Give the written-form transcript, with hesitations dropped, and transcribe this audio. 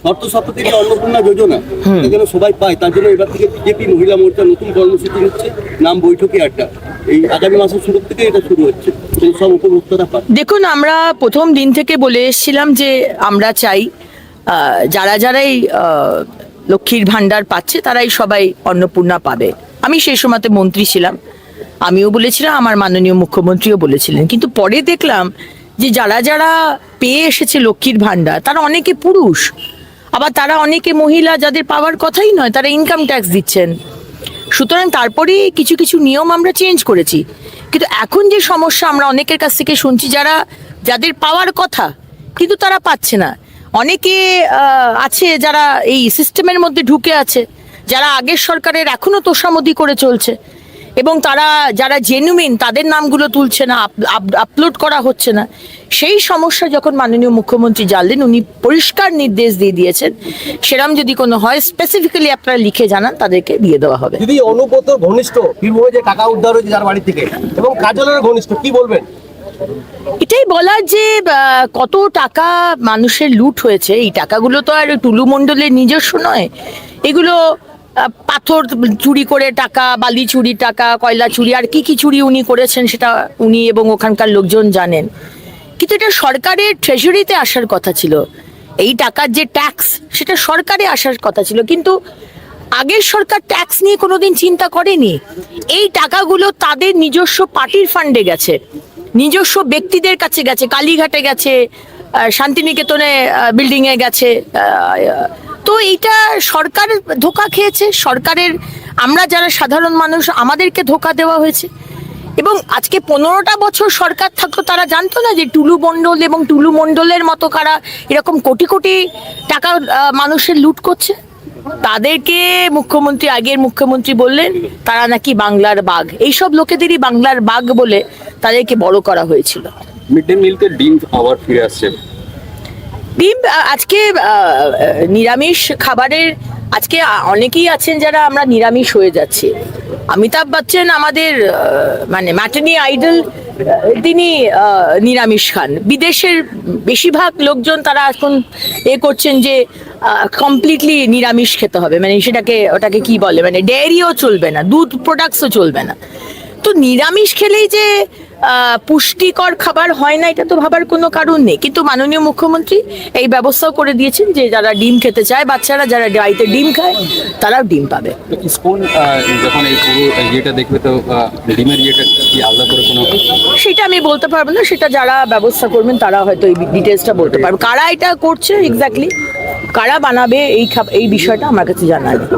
শর্ত সাপেক্ষে যে অন্নপূর্ণা যোজনা এটা যেন সবাই পায়, তার জন্য এবার থেকে বিজেপি মহিলা মোর্চা নতুন কর্মসূচি হচ্ছে, নাম বৈঠকে আড্ডা। এই আগামী মাসের শুরু থেকে এটা শুরু হচ্ছে, সেই সব উপভোক্তারা পায়। দেখুন, আমরা প্রথম দিন থেকে বলে এসেছিলাম যে আমরা চাই যারাই লক্ষ্মীর ভান্ডার পাচ্ছে তারাই সবাই অন্নপূর্ণা পাবে। আমি সেই সময়তে মন্ত্রী ছিলাম, আমিও বলেছিলাম, আমার মাননীয় মুখ্যমন্ত্রীও বলেছিলেন। কিন্তু পরে দেখলাম যে যারা পেয়ে এসেছে লক্ষ্মীর ভান্ডার তারা অনেকে পুরুষ, আবার তারা অনেকে মহিলা যাদের পাওয়ার কথাই নয়, তারা ইনকাম ট্যাক্স দিচ্ছেন। সুতরাং তারপরেই কিছু নিয়ম আমরা চেঞ্জ করেছি। কিন্তু এখন যে সমস্যা আমরা অনেকের কাছ থেকে শুনছি, যাদের পাওয়ার কথা কিন্তু তারা পাচ্ছে না। অনেকে আছে যারা এই সিস্টেমের মধ্যে ঢুকে আছে, যারা আগের সরকারের এখনো তোষামোদি করে চলছে, এবং যারা জেনুইন তাদের নামগুলো তুলছে না, আপলোড করা হচ্ছে না। সেই সমস্যা যখন মাননীয় মুখ্যমন্ত্রী জানলেন, উনি পরিষ্কার নির্দেশ দিয়ে দিয়েছেন সেরকম যদি কোনো হয় স্পেসিফিক্যালি আপনারা লিখে জানান, তাদেরকে দিয়ে দেওয়া হবে। দিদি, অনুব্রত ঘনিষ্ঠ বীরভূমে যে টাকা উদ্ধার হয়েছে যার বাড়ি থেকে, এবং কাজলের ঘনিষ্ঠ, কি বলবেন? এটাই বলার যে কত টাকা মানুষের লুট হয়েছে। এই টাকাগুলো তো আর টুলু মণ্ডলের নিজস্ব নয়, এগুলো পাথর চুরি করে টাকা, বালি চুরি টাকা, কয়লা চুরি, আর কি চুরি উনি করেছেন সেটা উনি এবং ওখানকার লোকজন জানেন। কিন্তু এটা সরকারের ট্রেজারিতে আসার কথা ছিল, এই টাকার যে ট্যাক্স সেটা সরকারে আসার কথা ছিল। কিন্তু আগের সরকার ট্যাক্স নিয়ে কোনোদিন চিন্তা করেনি। এই টাকাগুলো তাদের নিজস্ব পার্টির ফান্ডে গেছে, নিজস্ব ব্যক্তিদের কাছে গেছে, কালীঘাটে গেছে, শান্তিনিকেতনে বিল্ডিং এ গেছে। তো এইটা সরকার ধোঁকা খেয়েছে, সরকারের, আমরা যারা সাধারণ মানুষ আমাদেরকে ধোঁকা দেওয়া হয়েছে। এবং আজকে 15টা বছর সরকার থাকতো, তারা জানতো না যে টুলু মণ্ডল এবং টুলু মণ্ডলের মতো কারা এরকম কোটি কোটি টাকা মানুষের লুট করছে। তাদেরকে আগের মুখ্যমন্ত্রী বললেন তারা নাকি বাংলার বাঘ। এইসব লোকেদেরই বাংলার বাঘ বলে তাদেরকে বড় করা হয়েছিল। মিড ডে মিলকে ডিম আবার ফিরে আসছে। ডিম আজকে নিরামিষ খাবারের, আজকে অনেকেই আছেন যারা আমরা নিরামিষ হয়ে যাচ্ছি। অমিতাভ বচ্চন আমাদের মানে ম্যাটনি আইডল, তিনি নিরামিষ খান। বিদেশের বেশিরভাগ লোকজন তারা এখন করছেন যে কমপ্লিটলি নিরামিষ খেতে হবে, মানে ওটাকে কি বলে, মানে ডেয়ারিও চলবে না, দুধ প্রোডাক্টসও চলবে না। তো নিরামিষ খেলেই যে পুষ্টিকর খাবার হয় না, এটা তো ভাবার কোনো কারণ নেই। কিন্তু মাননীয় মুখ্যমন্ত্রী এই ব্যবস্থাও করে দিয়েছেন যে যারা ডিম খেতে চায়, বাচ্চারা যারা বাড়িতে ডিম খায় তারাও ডিম পাবে। ইসকন যখন এই পুরো ইয়েটা দেখবে, তো ডিমের ইয়েটা কি আলাদা করে কোনো, সেটা আমি বলতে পারবো না, সেটা যারা ব্যবস্থা করবেন তারা হয়তো এই ডিটেলসটা বলতে পারবে। কারা এটা করছে এক্স্যাক্টলি, কারা বানাবে এই বিষয়টা আমার কাছে জানা নেই।